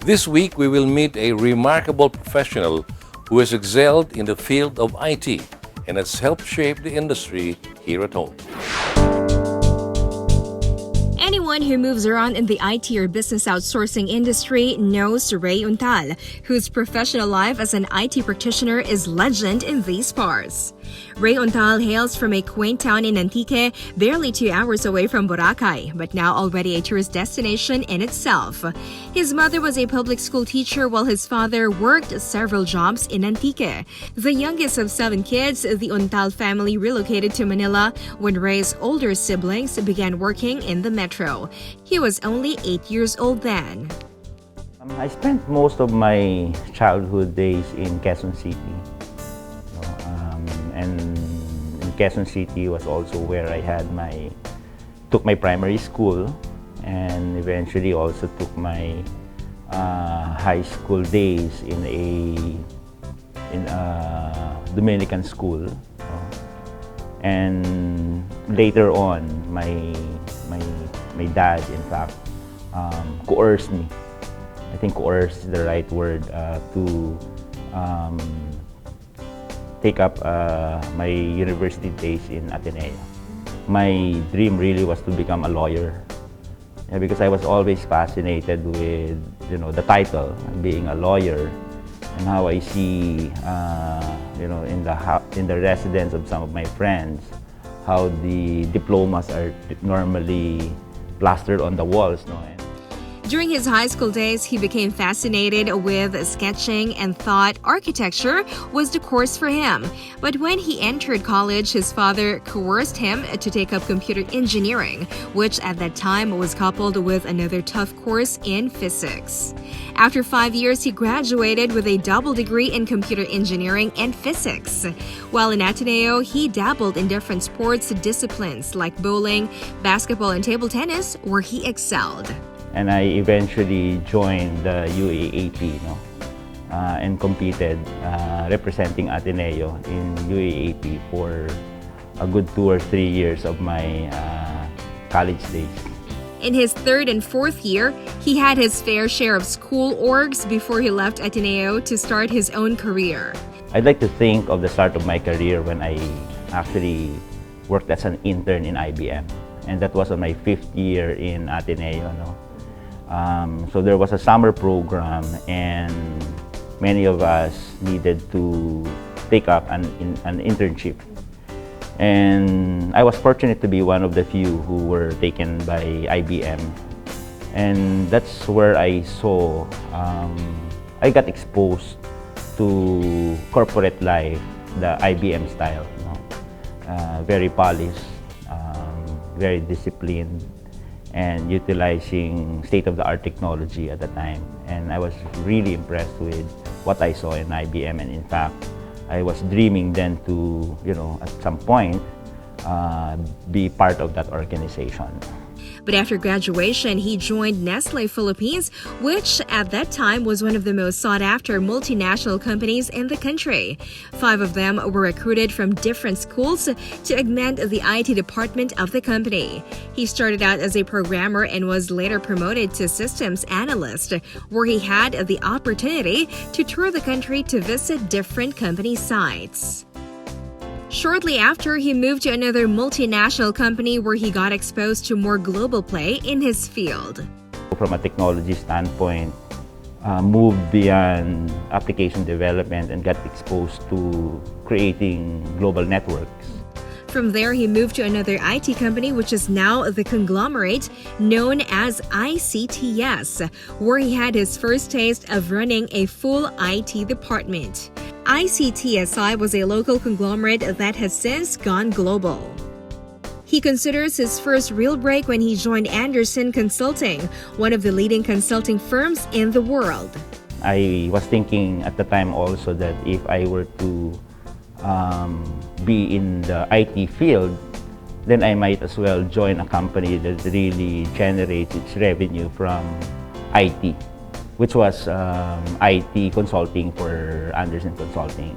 This week, we will meet a remarkable professional who has excelled in the field of IT and has helped shape the industry here at home. Anyone who moves around in the IT or business outsourcing industry knows Rey Untal, whose professional life as an IT practitioner is legend in these parts. Rey Untal hails from a quaint town in Antique, barely 2 hours away from Boracay, but now already a tourist destination in itself. His mother was a public school teacher while his father worked several jobs in Antique. The youngest of 7 kids, the Untal family relocated to Manila when Rey's older siblings began working in the metro. He was only 8 years old then. I spent most of my childhood days in Quezon City. And in Quezon City was also where I took my primary school, and eventually also took my high school days in a Dominican school. And later on, my dad, in fact, coerced me. I think coerced is the right word to take up my university days in Ateneo. My dream really was to become a lawyer, because I was always fascinated with the title, being a lawyer, and how I see in the residence of some of my friends how the diplomas are normally plastered on the walls. During his high school days, he became fascinated with sketching and thought architecture was the course for him. But when he entered college, his father coerced him to take up computer engineering, which at that time was coupled with another tough course in physics. After 5 years, he graduated with a double degree in computer engineering and physics. While in Ateneo, he dabbled in different sports disciplines like bowling, basketball, and table tennis, where he excelled. And I eventually joined the UAAP and competed representing Ateneo in UAAP for a good 2 or 3 years of my college days. In his 3rd and 4th year, he had his fair share of school orgs before he left Ateneo to start his own career. I'd like to think of the start of my career when I actually worked as an intern in IBM. And that was on my 5th year in Ateneo. So there was a summer program, and many of us needed to take up an internship. And I was fortunate to be one of the few who were taken by IBM. And that's where I saw, I got exposed to corporate life, the IBM style. Very polished, very disciplined, and utilizing state-of-the-art technology at the time. And I was really impressed with what I saw in IBM. And in fact, I was dreaming then to, at some point, be part of that organization. But after graduation, he joined Nestle Philippines, which at that time was one of the most sought-after multinational companies in the country. 5 of them were recruited from different schools to augment the IT department of the company. He started out as a programmer and was later promoted to systems analyst, where he had the opportunity to tour the country to visit different company sites. Shortly after, he moved to another multinational company where he got exposed to more global play in his field. From a technology standpoint, moved beyond application development and got exposed to creating global networks. From there, he moved to another IT company, which is now the conglomerate known as ICTS, where he had his first taste of running a full IT department. ICTSI was a local conglomerate that has since gone global. He considers his first real break when he joined Andersen Consulting, one of the leading consulting firms in the world. I was thinking at the time also that if I were to be in the IT field, then I might as well join a company that really generates its revenue from IT, which was IT consulting for Andersen Consulting.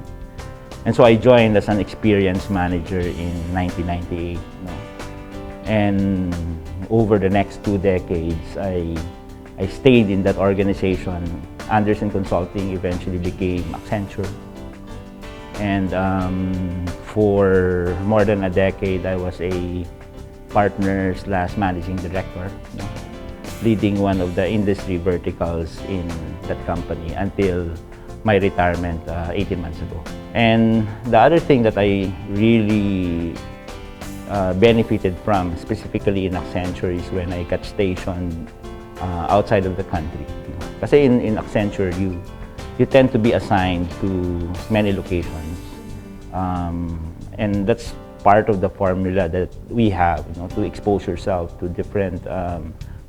And so I joined as an experienced manager in 1998. And over the next 2 decades, I I stayed in that organization. Anderson Consulting eventually became Accenture. And for more than a decade, I was a partner slash managing director, leading one of the industry verticals in that company until my retirement 18 months ago. And the other thing that I really benefited from, specifically in Accenture, is when I got stationed outside of the country. Kasi in Accenture, you tend to be assigned to many locations. And that's part of the formula that we have, to expose yourself to different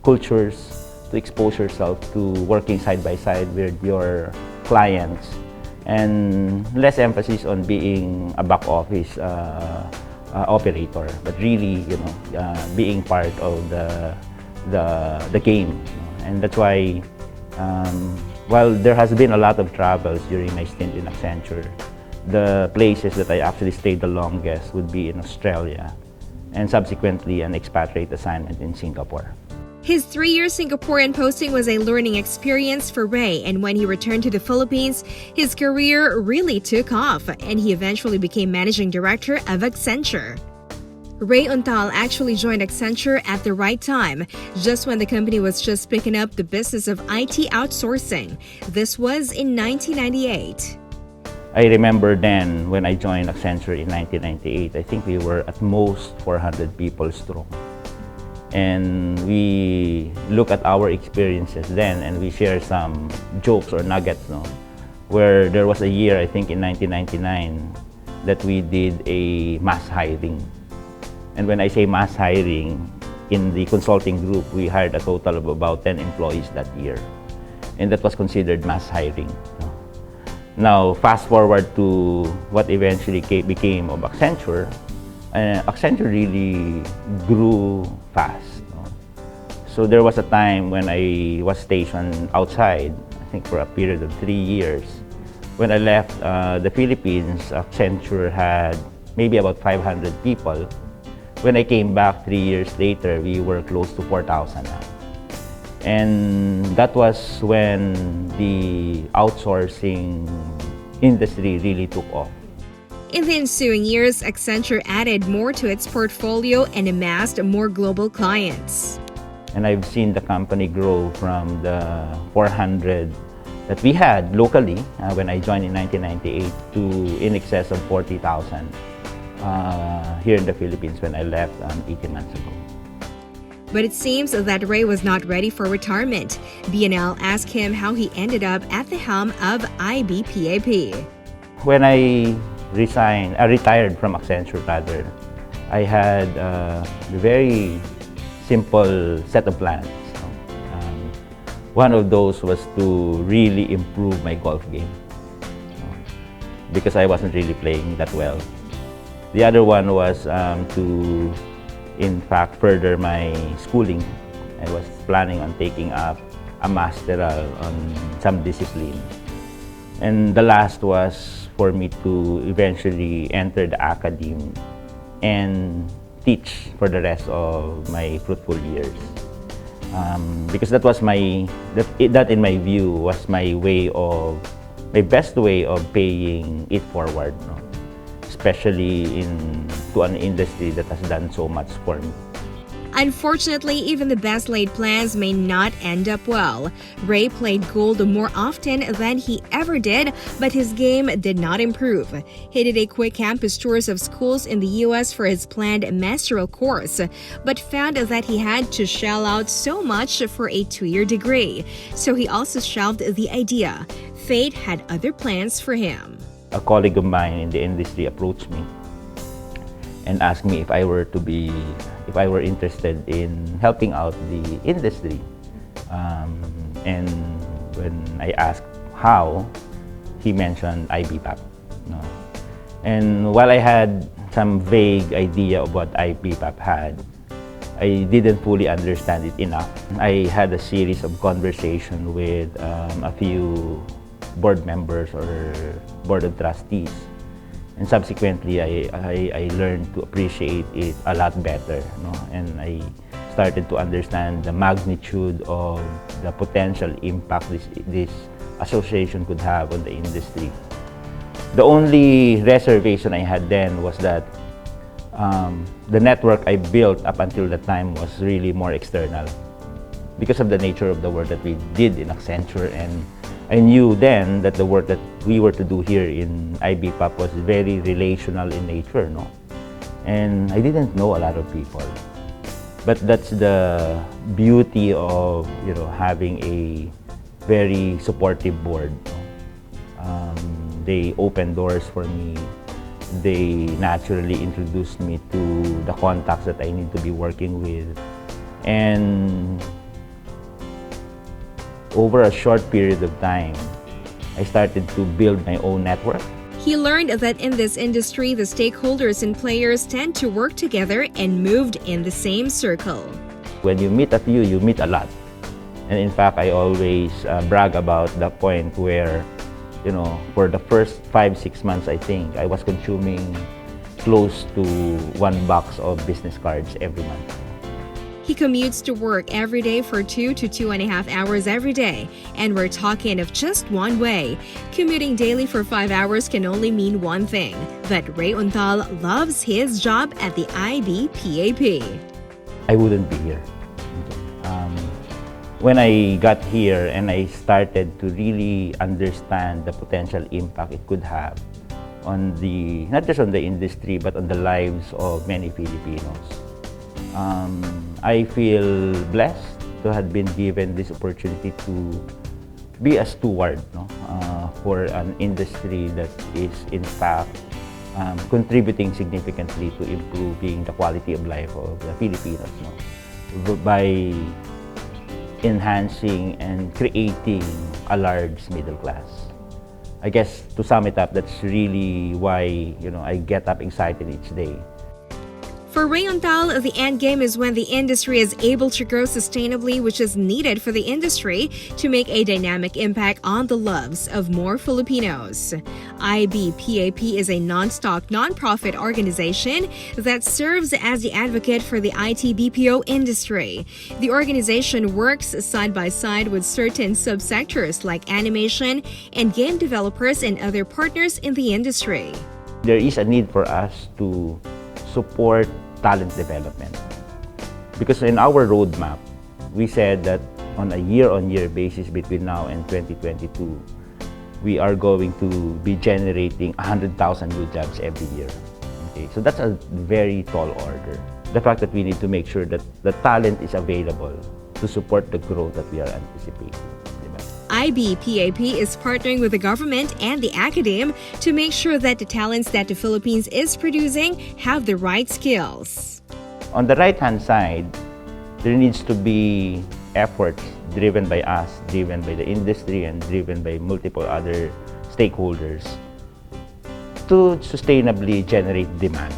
cultures, to expose yourself to working side by side with your clients, and less emphasis on being a back office operator, but really, being part of the game. And that's why, while there has been a lot of travels during my stint in Accenture, the places that I actually stayed the longest would be in Australia, and subsequently an expatriate assignment in Singapore. His 3-year Singaporean posting was a learning experience for Rey, and when he returned to the Philippines, his career really took off, and he eventually became managing director of Accenture. Rey Untal actually joined Accenture at the right time, just when the company was just picking up the business of IT outsourcing. This was in 1998. I remember then when I joined Accenture in 1998, I think we were at most 400 people strong. And we look at our experiences then and we share some jokes or nuggets, where there was a year, I think in 1999, that we did a mass hiring. And when I say mass hiring, in the consulting group, we hired a total of about 10 employees that year. And that was considered mass hiring. Now, fast forward to what eventually became of Accenture. Accenture really grew fast. So there was a time when I was stationed outside, I think for a period of 3 years. When I left the Philippines, Accenture had maybe about 500 people. When I came back 3 years later, we were close to 4,000 now. And that was when the outsourcing industry really took off. In the ensuing years, Accenture added more to its portfolio and amassed more global clients. And I've seen the company grow from the 400 that we had locally when I joined in 1998 to in excess of 40,000 here in the Philippines when I left 18 months ago. But it seems that Rey was not ready for retirement. BNL asked him how he ended up at the helm of IBPAP. When I retired from Accenture rather, I had a very simple set of plans. One of those was to really improve my golf game because I wasn't really playing that well. The other one was to, in fact, further my schooling. I was planning on taking up a masteral on some discipline. And the last was for me to eventually enter the academe and teach for the rest of my fruitful years. Because that was that in my view was my best way of paying it forward, especially to an industry that has done so much for me. Unfortunately, even the best laid plans may not end up well. Rey played gold more often than he ever did, but his game did not improve. He did a quick campus tours of schools in the U.S. for his planned master's course, but found that he had to shell out so much for a 2-year degree. So he also shelved the idea. Fate had other plans for him. A colleague of mine in the industry approached me and asked me if I were interested in helping out the industry. And when I asked how, he mentioned IBPAP. And while I had some vague idea of what IBPAP had, I didn't fully understand it enough. I had a series of conversations with a few board members or board of trustees. And subsequently, I learned to appreciate it a lot better, and I started to understand the magnitude of the potential impact this association could have on the industry. The only reservation I had then was that the network I built up until that time was really more external because of the nature of the work that we did in Accenture, and I knew then that the work that we were to do here in IBPAP was very relational in nature, no? And I didn't know a lot of people. But that's the beauty of, you know, having a very supportive board. They opened doors for me. They naturally introduced me to the contacts that I need to be working with. And over a short period of time, I started to build my own network. He learned that in this industry, the stakeholders and players tend to work together and moved in the same circle. When you meet a few, you meet a lot. And in fact, I always brag about the point where, you know, for the first 5-6 months, I think, I was consuming close to 1 box of business cards every month. He commutes to work every day for 2 to 2.5 hours every day, and we're talking of just one way. Commuting daily for 5 hours can only mean one thing, that Rey Untal loves his job at the IBPAP. I wouldn't be here. When I got here and I started to really understand the potential impact it could have on the, not just on the industry, but on the lives of many Filipinos, I feel blessed to have been given this opportunity to be a steward, no? For an industry that is in fact contributing significantly to improving the quality of life of the Filipinos, no? By enhancing and creating a large middle class. I guess to sum it up, that's really why, you know, I get up excited each day. For Rey Untal, the end game is when the industry is able to grow sustainably, which is needed for the industry to make a dynamic impact on the lives of more Filipinos. IBPAP is a non-stock, non-profit organization that serves as the advocate for the IT BPO industry. The organization works side by side with certain subsectors like animation and game developers and other partners in the industry. There is a need for us to support talent development. Because in our roadmap, we said that on a year-on-year basis between now and 2022, we are going to be generating 100,000 new jobs every year. Okay, so that's a very tall order. The fact that we need to make sure that the talent is available to support the growth that we are anticipating. IBPAP is partnering with the government and the academe to make sure that the talents that the Philippines is producing have the right skills. On the right-hand side, there needs to be efforts driven by us, driven by the industry, and driven by multiple other stakeholders to sustainably generate demand.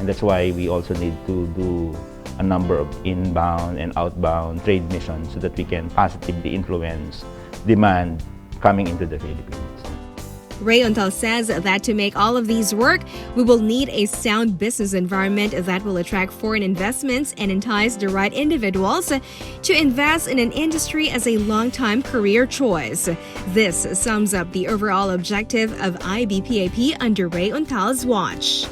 And that's why we also need to do a number of inbound and outbound trade missions so that we can positively influence demand coming into the Philippines. Rey Untal says that to make all of these work, we will need a sound business environment that will attract foreign investments and entice the right individuals to invest in an industry as a long-time career choice. This sums up the overall objective of IBPAP under Rey Untal's watch.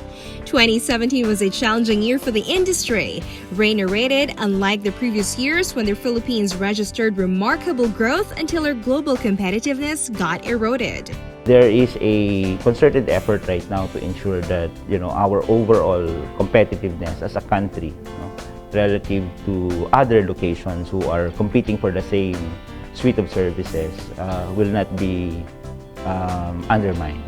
2017 was a challenging year for the industry. Rey narrated, unlike the previous years when the Philippines registered remarkable growth until our global competitiveness got eroded. There is a concerted effort right now to ensure that, you know, our overall competitiveness as a country, you know, relative to other locations who are competing for the same suite of services will not be undermined.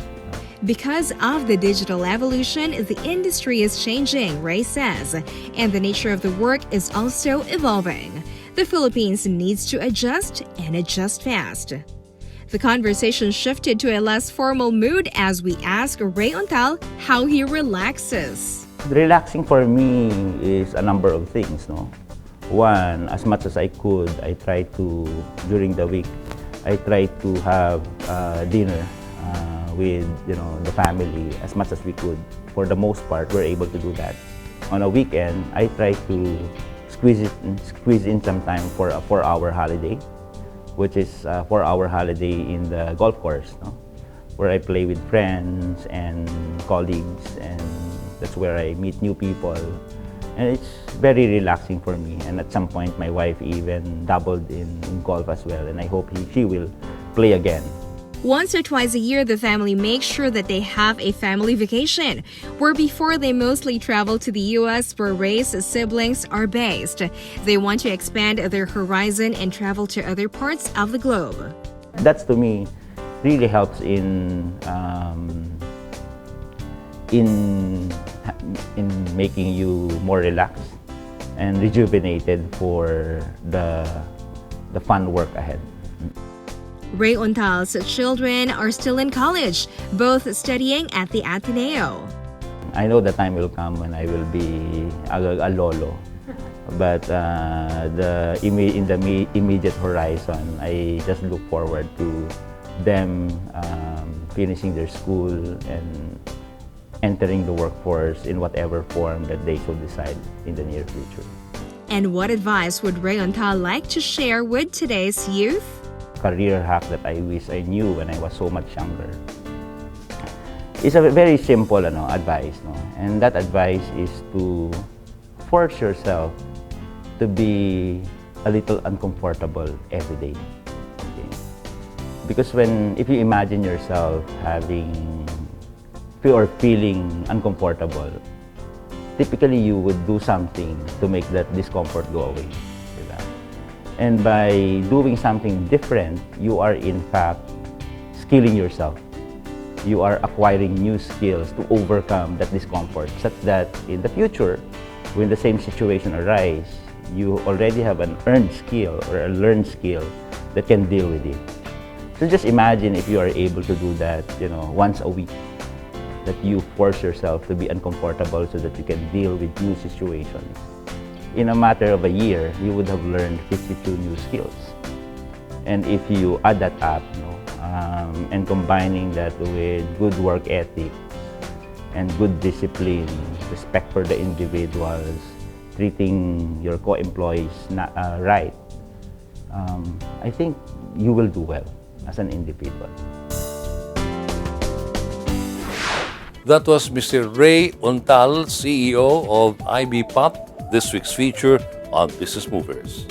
Because of the digital evolution, the industry is changing, Rey says, and the nature of the work is also evolving. The Philippines needs to adjust and adjust fast. The conversation shifted to a less formal mood as we ask Rey Untal how he relaxes. Relaxing for me is a number of things, no? One, as much as I could, I try to, during the week, I try to have dinner with, you know, the family as much as we could. For the most part, we're able to do that. On a weekend, I try to squeeze in some time for a 4-hour holiday, which is a 4-hour holiday in the golf course, no? Where I play with friends and colleagues, and that's where I meet new people. And it's very relaxing for me. And at some point, my wife even dabbled in golf as well, and I hope she will play again. Once or twice a year, the family makes sure that they have a family vacation, where before they mostly travel to the U.S. where Rey's siblings are based. They want to expand their horizon and travel to other parts of the globe. That's, to me, really helps in making you more relaxed and rejuvenated for the fun work ahead. Rey Untal's children are still in college, both studying at the Ateneo. I know the time will come when I will be a lolo, but in the immediate horizon, I just look forward to them finishing their school and entering the workforce in whatever form that they so decide in the near future. And what advice would Rey Untal like to share with today's youth? Career hack that I wish I knew when I was so much younger. It's a very simple advice, no? And that advice is to force yourself to be a little uncomfortable every day. Okay? Because if you imagine yourself feeling uncomfortable, typically you would do something to make that discomfort go away. And by doing something different, you are in fact skilling yourself. You are acquiring new skills to overcome that discomfort, such that in the future, when the same situation arises, you already have an earned skill or a learned skill that can deal with it. So just imagine if you are able to do that, once a week, that you force yourself to be uncomfortable so that you can deal with new situations. In a matter of a year, you would have learned 52 new skills. And if you add that up, and combining that with good work ethic and good discipline, respect for the individuals, treating your co-employees right, I think you will do well as an individual. That was Mr. Rey Untal, CEO of IB Pop, this week's feature on Business Movers.